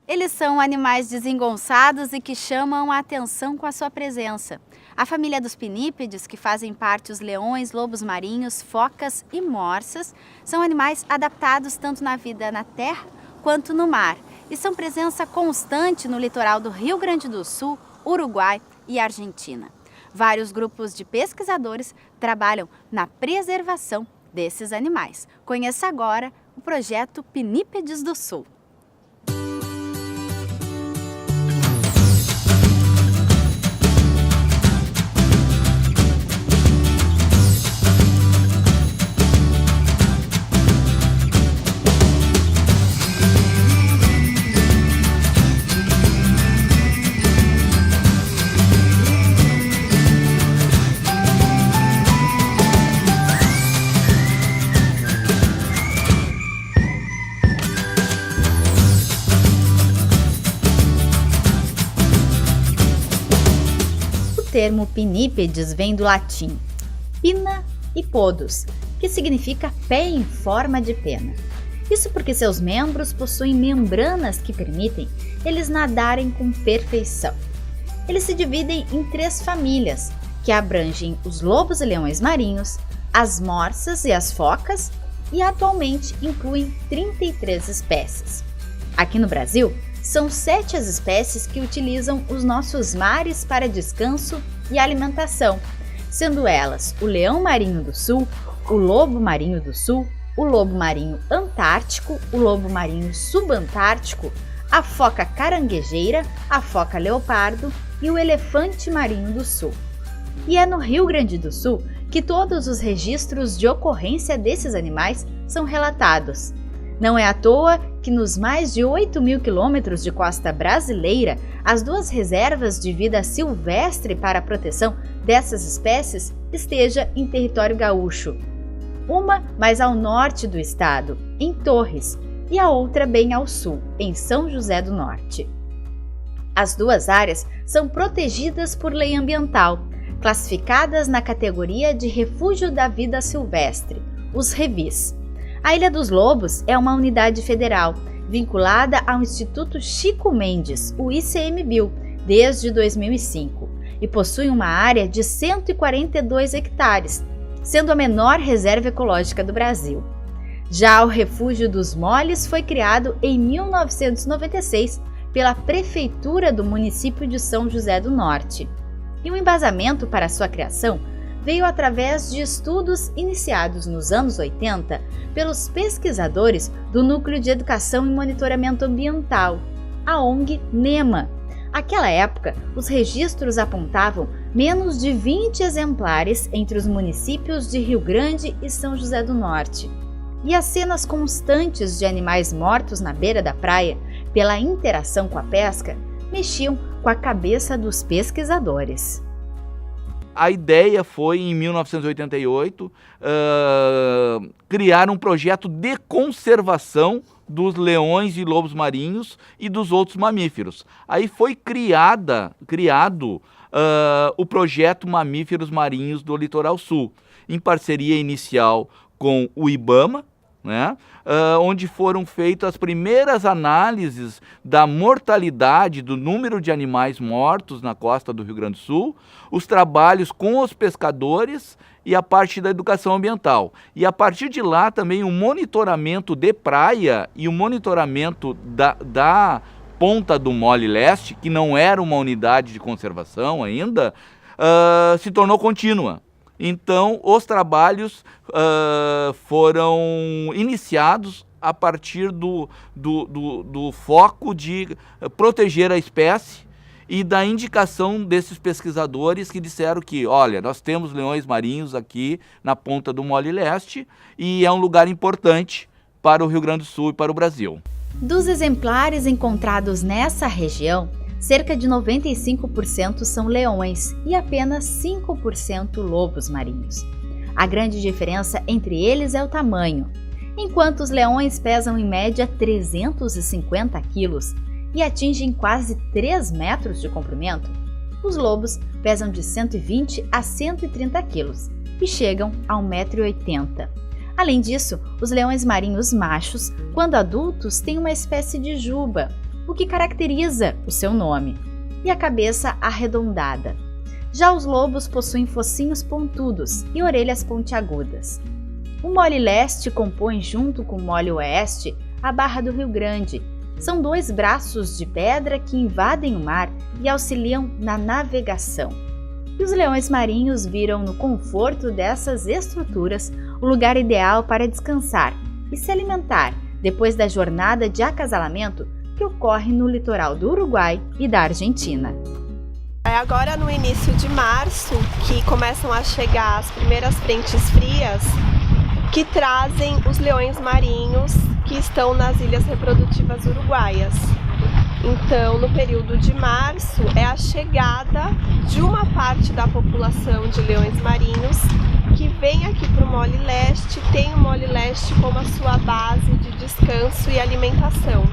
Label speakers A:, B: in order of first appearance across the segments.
A: Eles são animais desengonçados e que chamam a atenção com a sua presença. A família dos pinípedes, que fazem parte os leões, lobos marinhos, focas e morsas, são animais adaptados tanto na vida na terra quanto no mar e são presença constante no litoral do Rio Grande do Sul, Uruguai e Argentina. Vários grupos de pesquisadores trabalham na preservação desses animais. Conheça agora o projeto Pinípedes do Sul. O termo pinípedes vem do latim pinna e podus, que significa pé em forma de pena. Isso porque seus membros possuem membranas que permitem eles nadarem com perfeição. Eles se dividem em 3 famílias, que abrangem os lobos e leões marinhos, as morsas e as focas, e atualmente incluem 33 espécies. Aqui no Brasil, são 7 as espécies que utilizam os nossos mares para descanso e alimentação, sendo elas o leão marinho do sul, o lobo marinho do sul, o lobo marinho antártico, o lobo marinho subantártico, a foca caranguejeira, a foca leopardo e o elefante marinho do sul. E é no Rio Grande do Sul que todos os registros de ocorrência desses animais são relatados. Não é à toa que nos mais de 8.000 quilômetros de costa brasileira, as 2 reservas de vida silvestre para a proteção dessas espécies esteja em território gaúcho. Uma mais ao norte do estado, em Torres, e a outra bem ao sul, em São José do Norte. As 2 áreas são protegidas por lei ambiental, classificadas na categoria de Refúgio da Vida Silvestre, os REVIS. A Ilha dos Lobos é uma unidade federal, vinculada ao Instituto Chico Mendes, o ICMBio, desde 2005, e possui uma área de 142 hectares, sendo a menor reserva ecológica do Brasil. Já o Refúgio dos Moles foi criado em 1996 pela Prefeitura do município de São José do Norte, e o embasamento para sua criação veio através de estudos iniciados nos anos 80 pelos pesquisadores do Núcleo de Educação e Monitoramento Ambiental, a ONG NEMA. Naquela época, os registros apontavam menos de 20 exemplares entre os municípios de Rio Grande e São José do Norte. E as cenas constantes de animais mortos na beira da praia, pela interação com a pesca, mexiam com a cabeça dos pesquisadores.
B: A ideia foi, em 1988, criar um projeto de conservação dos leões e lobos marinhos e dos outros mamíferos. Aí foi criado o projeto Mamíferos Marinhos do Litoral Sul, em parceria inicial com o IBAMA, né? Onde foram feitas as primeiras análises da mortalidade, do número de animais mortos na costa do Rio Grande do Sul, os trabalhos com os pescadores e a parte da educação ambiental. E a partir de lá também o monitoramento de praia e o monitoramento da Ponta do Mole Leste, que não era uma unidade de conservação ainda, se tornou contínua. Então, os trabalhos foram iniciados a partir do foco de proteger a espécie e da indicação desses pesquisadores que disseram que, olha, nós temos leões marinhos aqui na Ponta do Mole Leste e é um lugar importante para o Rio Grande do Sul e para o Brasil.
A: Dos exemplares encontrados nessa região, cerca de 95% são leões e apenas 5% lobos marinhos. A grande diferença entre eles é o tamanho. Enquanto os leões pesam em média 350 quilos e atingem quase 3 metros de comprimento, os lobos pesam de 120 a 130 quilos e chegam a 1,80 m. Além disso, os leões marinhos machos, quando adultos, têm uma espécie de juba, o que caracteriza o seu nome, e a cabeça arredondada. Já os lobos possuem focinhos pontudos e orelhas pontiagudas. O Mole Leste compõe, junto com o Mole Oeste, a Barra do Rio Grande. São dois braços de pedra que invadem o mar e auxiliam na navegação. E os leões marinhos viram no conforto dessas estruturas o lugar ideal para descansar e se alimentar depois da jornada de acasalamento que ocorre no litoral do Uruguai e da Argentina.
C: É agora no início de março que começam a chegar as primeiras frentes frias que trazem os leões marinhos que estão nas ilhas reprodutivas uruguaias. Então, no período de março, é a chegada de uma parte da população de leões marinhos que vem aqui para o Mole Leste, tem o Mole Leste como a sua base de descanso e alimentação.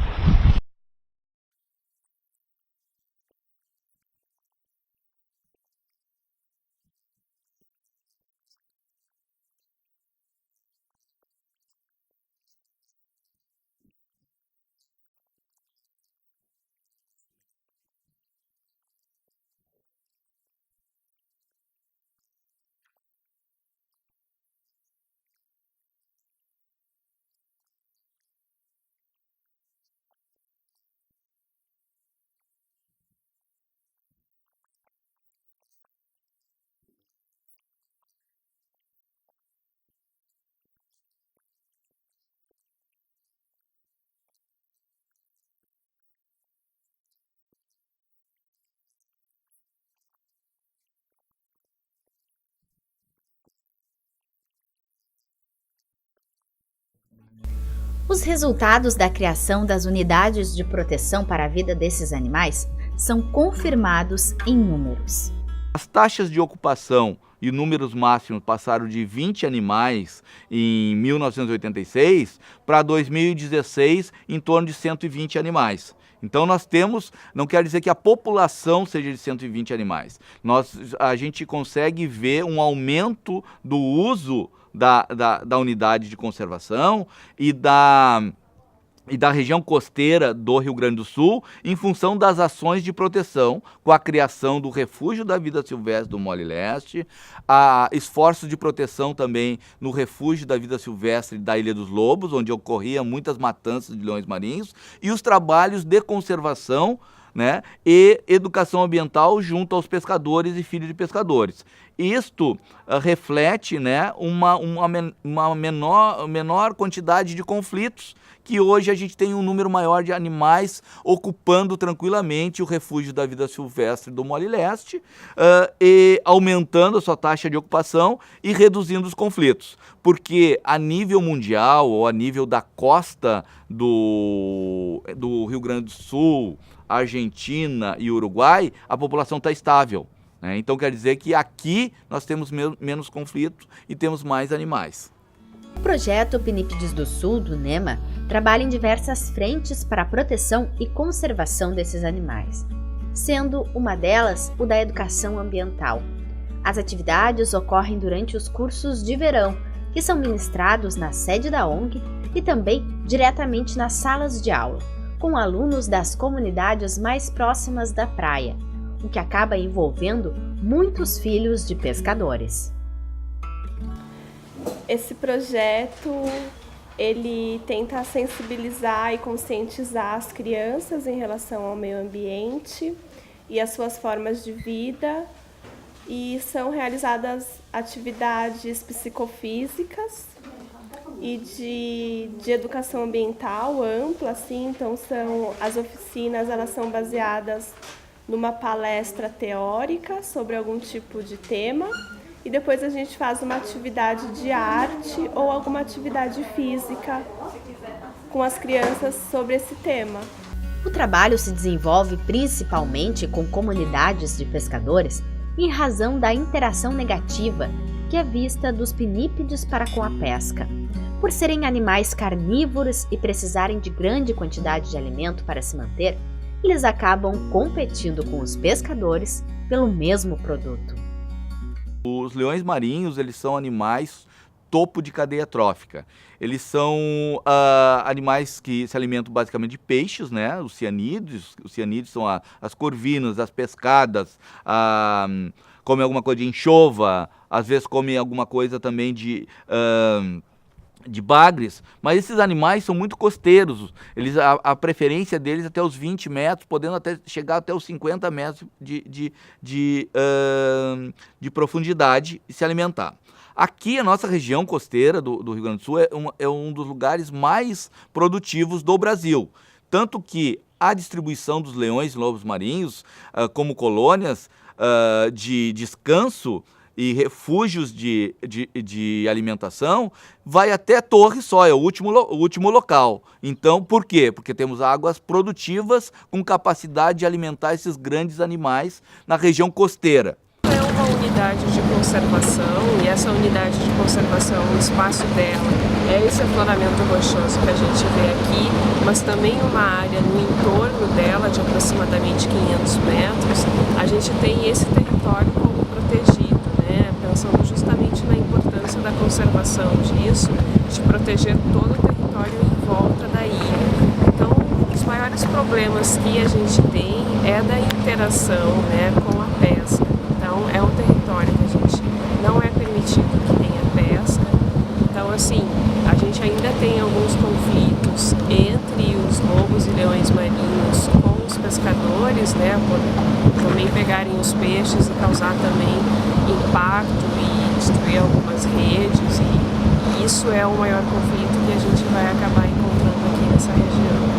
A: Os resultados da criação das unidades de proteção para a vida desses animais são confirmados em números.
B: As taxas de ocupação e números máximos passaram de 20 animais em 1986 para 2016 em torno de 120 animais. Então nós temos, não quer dizer que a população seja de 120 animais. A gente consegue ver um aumento do uso da unidade de conservação e da região costeira do Rio Grande do Sul, em função das ações de proteção, com a criação do Refúgio da Vida Silvestre do Mole Leste, esforços de proteção também no Refúgio da Vida Silvestre da Ilha dos Lobos, onde ocorriam muitas matanças de leões marinhos, e os trabalhos de conservação, né, e educação ambiental junto aos pescadores e filhos de pescadores. Isto reflete, né, uma menor quantidade de conflitos, que hoje a gente tem um número maior de animais ocupando tranquilamente o refúgio da vida silvestre do Mole Leste, e aumentando a sua taxa de ocupação e reduzindo os conflitos. Porque a nível mundial, ou a nível da costa do Rio Grande do Sul, Argentina e Uruguai, a população está estável, né? Então quer dizer que aqui nós temos menos conflito e temos mais animais.
A: O projeto Pinípedes do Sul, do NEMA, trabalha em diversas frentes para a proteção e conservação desses animais, sendo uma delas o da educação ambiental. As atividades ocorrem durante os cursos de verão, que são ministrados na sede da ONG e também diretamente nas salas de aula, com alunos das comunidades mais próximas da praia, o que acaba envolvendo muitos filhos de pescadores.
C: Esse projeto, ele tenta sensibilizar e conscientizar as crianças em relação ao meio ambiente e as suas formas de vida, e são realizadas atividades psicofísicas e de educação ambiental ampla, assim. Então as oficinas, elas são baseadas numa palestra teórica sobre algum tipo de tema, e depois a gente faz uma atividade de arte ou alguma atividade física com as crianças sobre esse tema.
A: O trabalho se desenvolve principalmente com comunidades de pescadores em razão da interação negativa que é vista dos pinípedes para com a pesca. Por serem animais carnívoros e precisarem de grande quantidade de alimento para se manter, eles acabam competindo com os pescadores pelo mesmo produto.
B: Os leões marinhos, eles são animais topo de cadeia trófica. Eles são animais que se alimentam basicamente de peixes, né? Os cianídeos são as corvinas, as pescadas, comem alguma coisa de anchova, às vezes comem alguma coisa também de bagres, mas esses animais são muito costeiros. A preferência deles é até os 20 metros, podendo até chegar até os 50 metros de profundidade e se alimentar. Aqui, a nossa região costeira do Rio Grande do Sul é um dos lugares mais produtivos do Brasil. Tanto que a distribuição dos leões e lobos marinhos, como colônias de descanso e refúgios de alimentação, vai até Torre só, é o último local. Então, por quê? Porque temos águas produtivas com capacidade de alimentar esses grandes animais na região costeira.
D: É uma unidade de conservação e essa unidade de conservação, o espaço dela é esse afloramento rochoso que a gente vê aqui, mas também uma área no entorno dela de aproximadamente 500 metros, a gente tem esse território como protegido, né? Pensando justamente na importância da conservação disso, de proteger todo o território em volta da ilha. Então, os maiores problemas que a gente tem é da interação, né, com a pesca. Então, é um território que a gente não é permitido que tenha pesca. Então, assim, a gente ainda tem alguns conflitos entre os lobos e leões marinhos com os pescadores, né, por também pegarem os peixes e causar também impacto e destruir algumas redes. E isso é o maior conflito que a gente vai acabar encontrando aqui nessa região.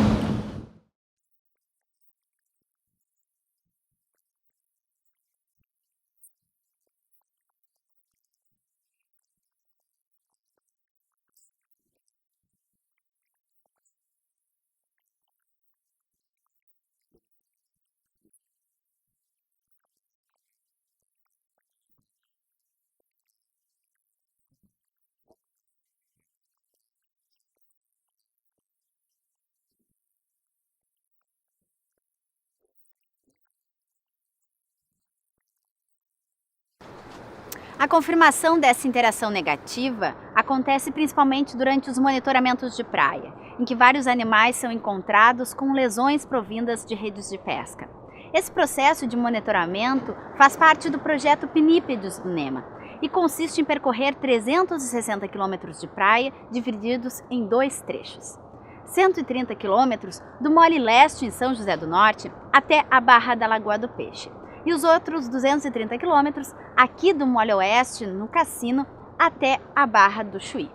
A: A confirmação dessa interação negativa acontece principalmente durante os monitoramentos de praia, em que vários animais são encontrados com lesões provindas de redes de pesca. Esse processo de monitoramento faz parte do projeto Pinípedes do NEMA e consiste em percorrer 360 quilômetros de praia divididos em 2 trechos. 130 quilômetros do Mole Leste, em São José do Norte, até a Barra da Lagoa do Peixe. E os outros 230 quilômetros aqui do Mole Oeste, no Cassino, até a Barra do Chuí.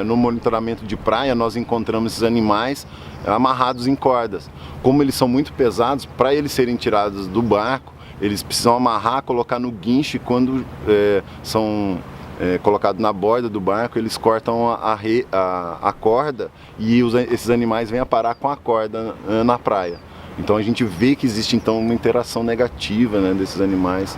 E: No monitoramento de praia, nós encontramos esses animais amarrados em cordas. Como eles são muito pesados, para eles serem tirados do barco, eles precisam amarrar, colocar no guincho, e quando são colocados na borda do barco, eles cortam a corda e esses animais vêm a parar com a corda na praia. Então a gente vê que existe então uma interação negativa, né, desses animais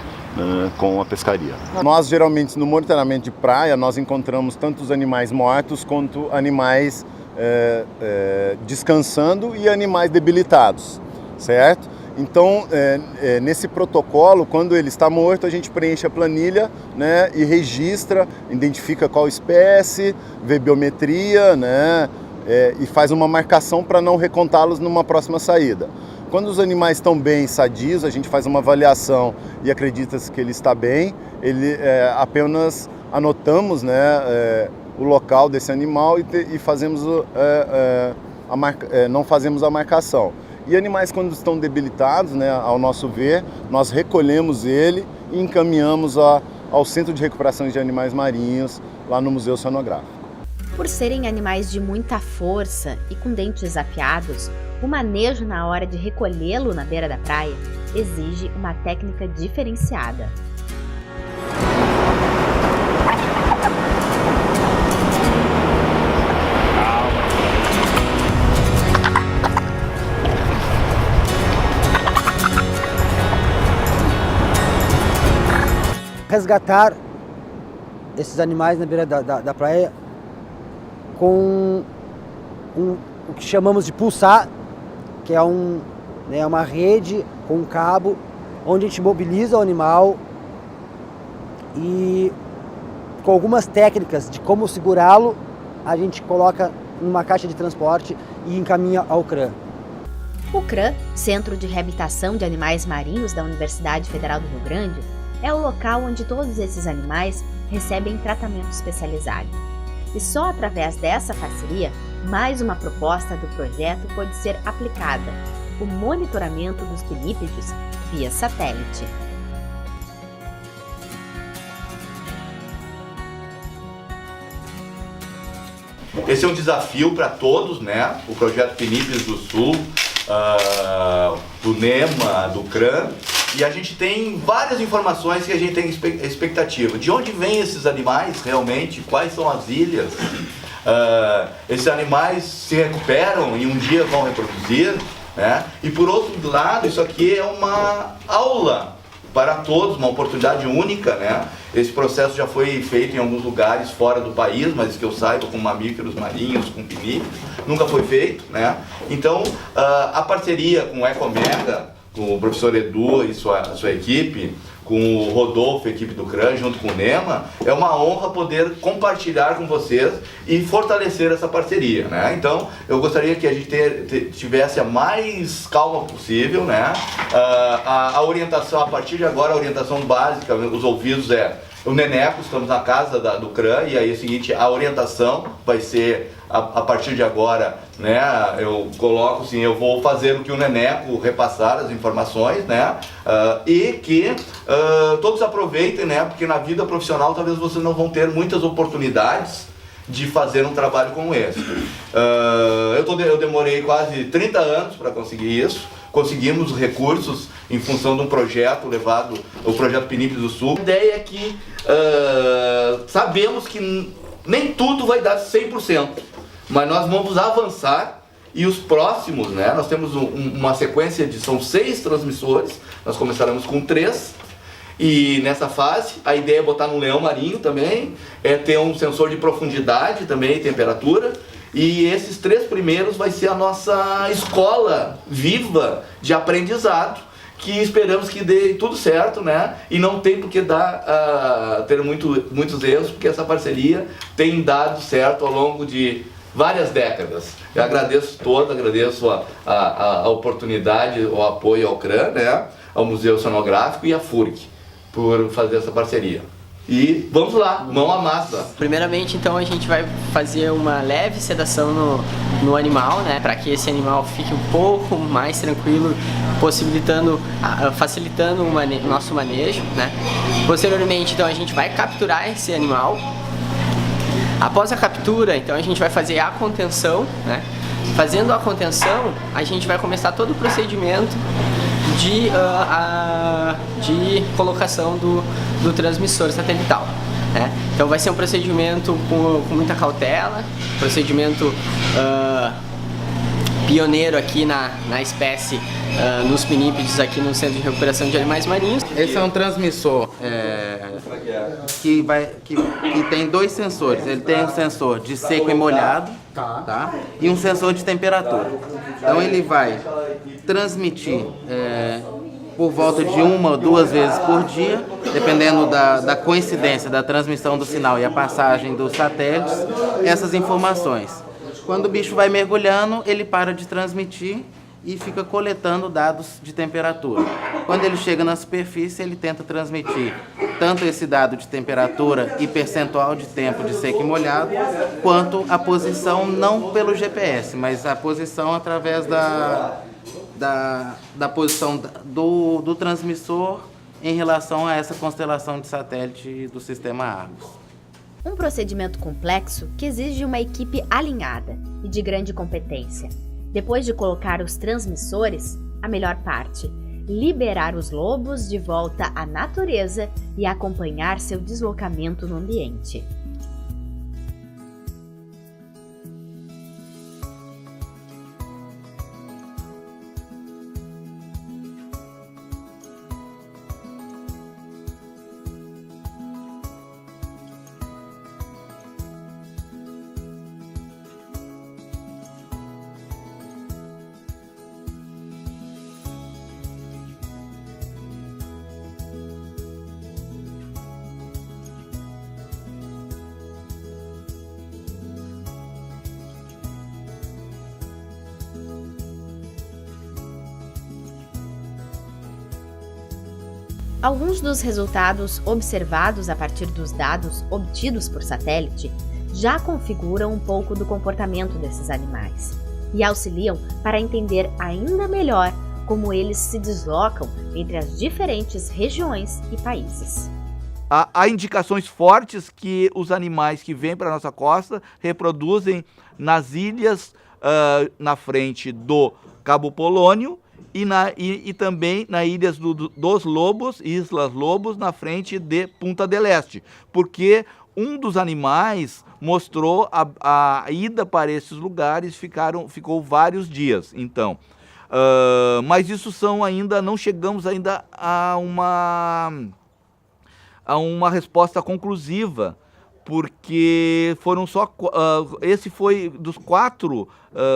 E: com a pescaria. Nós geralmente no monitoramento de praia nós encontramos tanto os animais mortos quanto animais descansando e animais debilitados, certo? Então nesse protocolo, quando ele está morto, a gente preenche a planilha, né, e registra, identifica qual espécie, vê biometria, né, e faz uma marcação para não recontá-los numa próxima saída. Quando os animais estão bem, sadios, a gente faz uma avaliação e acredita que ele está bem, apenas anotamos, né, o local desse animal e fazemos não fazemos a marcação. E animais, quando estão debilitados, né, ao nosso ver, nós recolhemos ele e encaminhamos ao Centro de Recuperação de Animais Marinhos, lá no Museu Oceanográfico.
A: Por serem animais de muita força e com dentes afiados, o manejo na hora de recolhê-lo na beira da praia exige uma técnica diferenciada.
F: Resgatar esses animais na beira da praia com o que chamamos de pulsar, que é uma rede com um cabo onde a gente mobiliza o animal e com algumas técnicas de como segurá-lo, a gente coloca numa caixa de transporte e encaminha ao CRAM.
A: O CRAM, Centro de Reabilitação de Animais Marinhos da Universidade Federal do Rio Grande, é o local onde todos esses animais recebem tratamento especializado. E só através dessa parceria, mais uma proposta do projeto pode ser aplicada: o monitoramento dos pinípedes via satélite.
B: Esse é um desafio para todos, né? O projeto Pinípedes do Sul, do NEMA, do CRAM, e a gente tem várias informações que a gente tem expectativa. De onde vêm esses animais realmente? Quais são as ilhas? Esses animais se recuperam e um dia vão reproduzir, né? E por outro lado, isso aqui é uma aula para todos, uma oportunidade única, né? Esse processo já foi feito em alguns lugares fora do país, mas que eu saiba, com mamíferos marinhos, com pinípedes, nunca foi feito, né? Então, a parceria com o Ecomega, com o professor Edu e sua equipe, com o Rodolfo, a equipe do CRAM, junto com o NEMA, é uma honra poder compartilhar com vocês e fortalecer essa parceria, né? Então, eu gostaria que a gente tivesse a mais calma possível, né? A orientação, a partir de agora, a orientação básica, os ouvidos o Neneco, estamos na casa do CRAM, e aí é o seguinte, a orientação vai ser, a partir de agora, né, eu coloco assim, eu vou fazer o que o Neneco repassar as informações, né, e que todos aproveitem, né, porque na vida profissional talvez vocês não vão ter muitas oportunidades de fazer um trabalho como esse. Eu demorei quase 30 anos para conseguir isso. Conseguimos recursos em função de um projeto o projeto Pinípedes do Sul. A ideia é que sabemos que nem tudo vai dar 100%, mas nós vamos avançar, e os próximos, né, nós temos uma sequência são 6 transmissores, nós começaremos com 3, e nessa fase a ideia é botar no leão marinho também, ter um sensor de profundidade também, temperatura. E esses 3 primeiros vai ser a nossa escola viva de aprendizado, que esperamos que dê tudo certo, né? E não tem por que ter muitos erros, porque essa parceria tem dado certo ao longo de várias décadas. Eu agradeço a oportunidade, o apoio ao CRAM, né? Ao Museu Oceanográfico e à FURC por fazer essa parceria. E vamos lá, mão à massa.
G: Primeiramente, então, a gente vai fazer uma leve sedação no animal, né, para que esse animal fique um pouco mais tranquilo, facilitando o nosso manejo, né. Posteriormente, então, a gente vai capturar esse animal. Após a captura, então, a gente vai fazer a contenção, né. Fazendo a contenção, a gente vai começar todo o procedimento de colocação do transmissor satelital, né? Então vai ser um procedimento com muita cautela, procedimento pioneiro aqui na espécie, nos pinípedes aqui no Centro de Recuperação de Animais Marinhos.
H: Esse é um transmissor que tem 2 sensores. Ele tem um sensor de seco e molhado, tá? E um sensor de temperatura. Então ele vai transmitir por volta de 1 ou 2 vezes por dia, dependendo da coincidência da transmissão do sinal e a passagem dos satélites, essas informações. Quando o bicho vai mergulhando, ele para de transmitir e fica coletando dados de temperatura. Quando ele chega na superfície, ele tenta transmitir tanto esse dado de temperatura e percentual de tempo de seco e molhado, quanto a posição, não pelo GPS, mas a posição através da posição do transmissor em relação a essa constelação de satélite do sistema Argos.
A: Um procedimento complexo que exige uma equipe alinhada e de grande competência. Depois de colocar os transmissores, a melhor parte: liberar os lobos de volta à natureza e acompanhar seu deslocamento no ambiente. Alguns dos resultados observados a partir dos dados obtidos por satélite já configuram um pouco do comportamento desses animais e auxiliam para entender ainda melhor como eles se deslocam entre as diferentes regiões e países.
B: Há indicações fortes que os animais que vêm para a nossa costa reproduzem nas ilhas na frente do Cabo Polônio e também nas ilhas dos Lobos, Islas Lobos, na frente de Punta del Este, porque um dos animais mostrou a ida para esses lugares, ficou vários dias. Então, mas isso não chegamos ainda a uma resposta conclusiva, porque foram só esse foi dos 4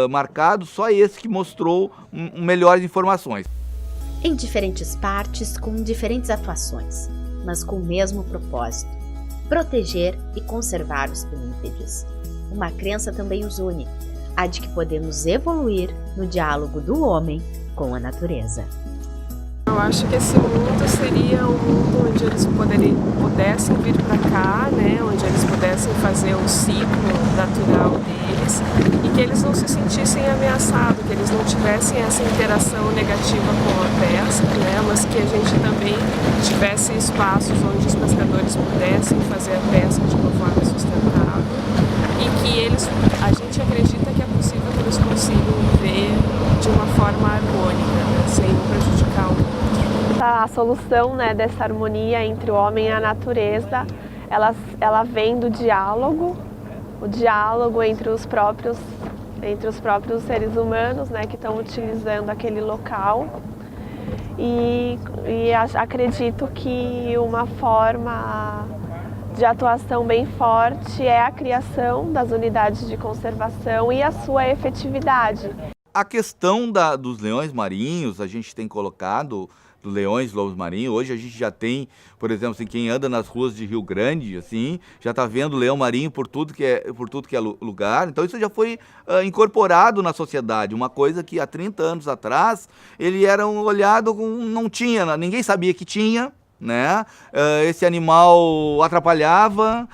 B: marcados, só esse que mostrou melhores informações.
A: Em diferentes partes, com diferentes atuações, mas com o mesmo propósito: proteger e conservar os pinípedes. Uma crença também os une, a de que podemos evoluir no diálogo do homem com a natureza.
D: Eu acho que esse mundo seria um mundo onde eles pudessem vir para cá, né? Onde eles pudessem fazer o ciclo natural deles e que eles não se sentissem ameaçados, que eles não tivessem essa interação negativa com a pesca, né? Mas que a gente também tivesse espaços onde os pescadores pudessem fazer a pesca de uma forma sustentável e que a gente acredita que é possível que eles consigam viver de uma forma harmônica, né? Sem prejudicar o outro.
C: A solução, né, dessa harmonia entre o homem e a natureza, ela vem do diálogo, o diálogo entre os próprios seres humanos, né, que estão utilizando aquele local. E acredito que uma forma de atuação bem forte é a criação das unidades de conservação e a sua efetividade.
B: A questão dos leões marinhos, a gente tem colocado dos leões, lobos marinhos. Hoje a gente já tem, por exemplo, assim, quem anda nas ruas de Rio Grande, assim, já está vendo leão marinho por tudo que é lugar. Então isso já foi incorporado na sociedade, uma coisa que há 30 anos atrás ele era olhado não tinha, ninguém sabia que tinha, né? Esse animal atrapalhava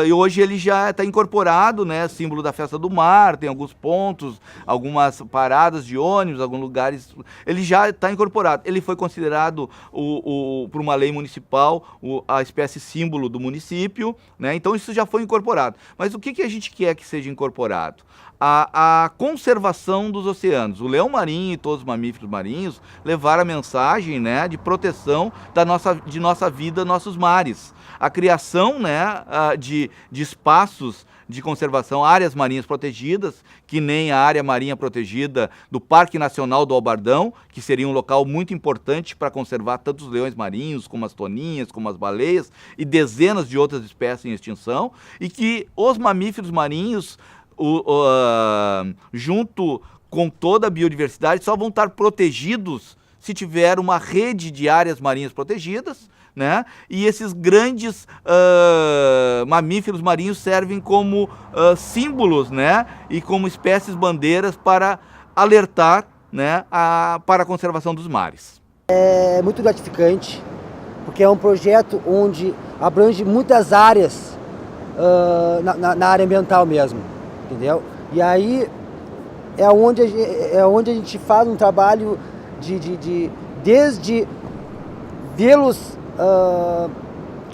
B: e hoje ele já está incorporado, né? Símbolo da festa do mar, tem alguns pontos, algumas paradas de ônibus, alguns lugares, ele já está incorporado. Ele foi considerado por uma lei municipal a espécie símbolo do município, né? Então isso já foi incorporado. Mas o que a gente quer que seja incorporado? A conservação dos oceanos. O leão marinho e todos os mamíferos marinhos levaram a mensagem, né, de proteção de nossa vida, nossos mares. A criação, né, de espaços de conservação, áreas marinhas protegidas, que nem a área marinha protegida do Parque Nacional do Albardão, que seria um local muito importante para conservar tanto os leões marinhos, como as toninhas, como as baleias e dezenas de outras espécies em extinção, e que os mamíferos marinhos junto com toda a biodiversidade, só vão estar protegidos se tiver uma rede de áreas marinhas protegidas, né? E esses grandes mamíferos marinhos servem como símbolos, né? E como espécies bandeiras para alertar, né, para a conservação dos mares.
F: É muito gratificante, porque é um projeto onde abrange muitas áreas na área ambiental mesmo. Entendeu? E aí é onde a gente faz um trabalho desde vê-los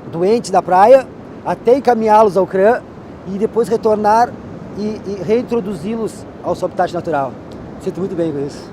F: doentes da praia até encaminhá-los ao CRAM e depois retornar e reintroduzi-los ao seu habitat natural. Sinto muito bem com isso.